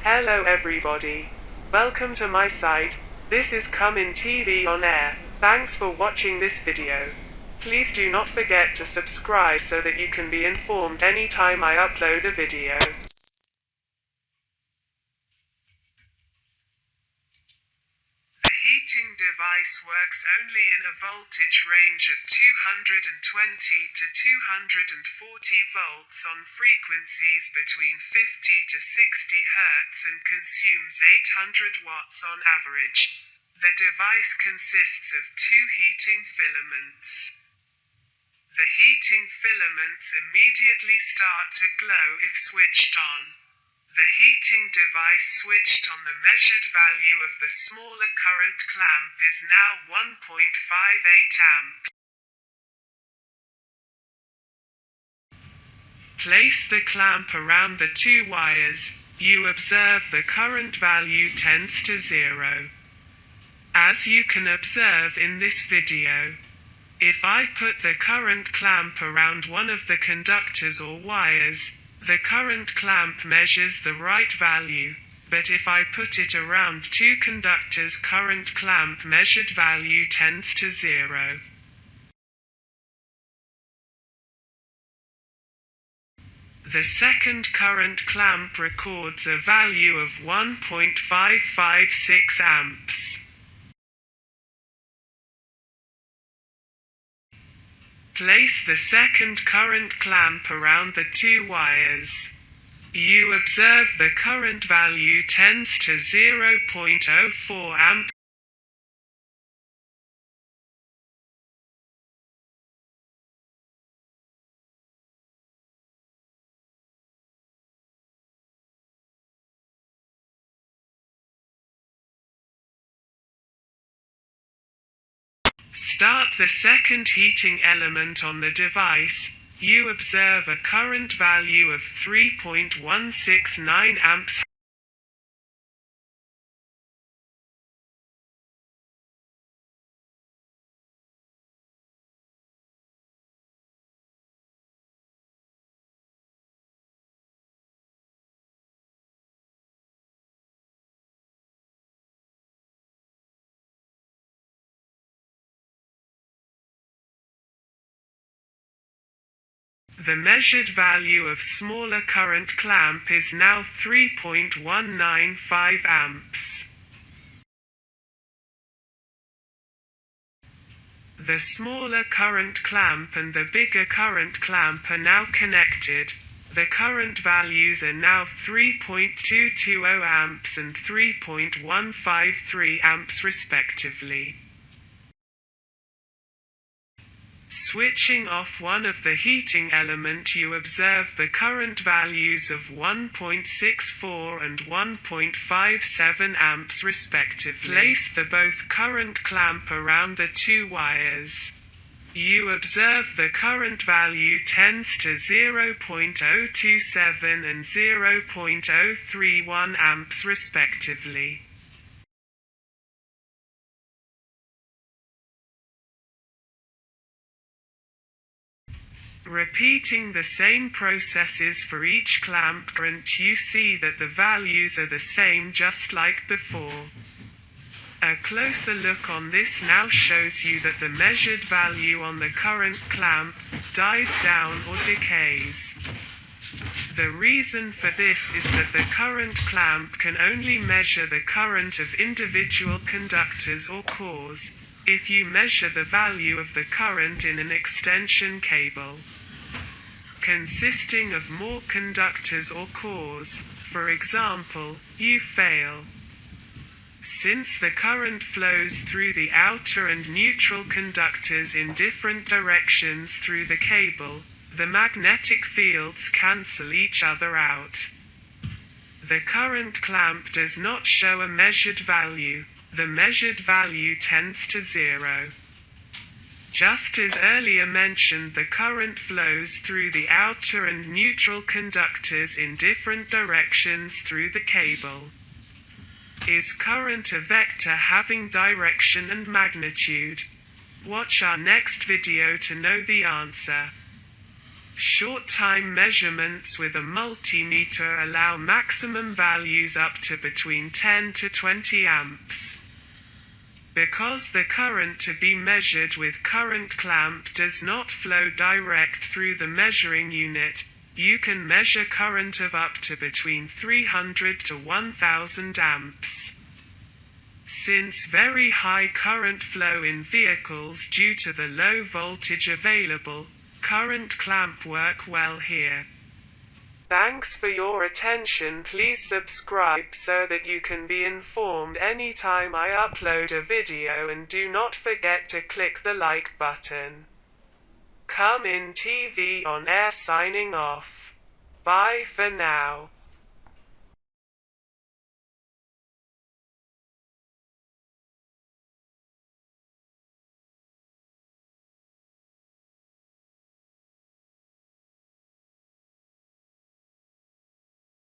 Hello everybody. Welcome to my site. This is Come In TV on Air. Thanks for watching this video. Please do not forget to subscribe so that you can be informed anytime I upload a video. The heating device works only in a voltage range of 220 to 240 volts on frequencies between 50 to 60 Hz and consumes 800 watts on average. The device consists of two heating filaments. The heating filaments immediately start to glow if switched on. The heating device switched on the measured value of the smaller current clamp is now 1.58 amps. Place the clamp around the two wires. You observe the current value tends to 0. As you can observe in this video, if I put the current clamp around one of the conductors or wires, the current clamp measures the right value, but if I put it around two conductors, current clamp measured value tends to 0. The second current clamp records a value of 1.556 amps. Place the second current clamp around the two wires. You observe the current value tends to 0.04 amps. Start the second heating element on the device. You observe a current value of 3.169 amps. The measured value of smaller current clamp is now 3.195 amps. The smaller current clamp and the bigger current clamp are now connected. The current values are now 3.220 amps and 3.153 amps respectively. Switching off one of the heating element, you observe the current values of 1.64 and 1.57 amps respectively. Place the both current clamp around the two wires. You observe the current value tends to 0.027 and 0.031 amps respectively. Repeating the same processes for each clamp current, you see that the values are the same just like before. A closer look on this now shows you that the measured value on the current clamp dies down or decays. The reason for this is that the current clamp can only measure the current of individual conductors or cores. If you measure the value of the current in an extension cable consisting of more conductors or cores, for example, you fail. Since the current flows through the outer and neutral conductors in different directions through the cable, the magnetic fields cancel each other out. The current clamp does not show a measured value. The measured value tends to 0. Just as earlier mentioned, the current flows through the outer and neutral conductors in different directions through the cable. Is current a vector having direction and magnitude? Watch our next video to know the answer. Short-time measurements with a multimeter allow maximum values up to between 10 to 20 amps. Because the current to be measured with current clamp does not flow direct through the measuring unit, you can measure current of up to between 300 to 1000 amps. Since very high current flow in vehicles due to the low voltage available, current clamp work well here. Thanks for your attention. Please subscribe so that you can be informed anytime I upload a video, and do not forget to click the like button. Come in TV on air signing off. Bye for now.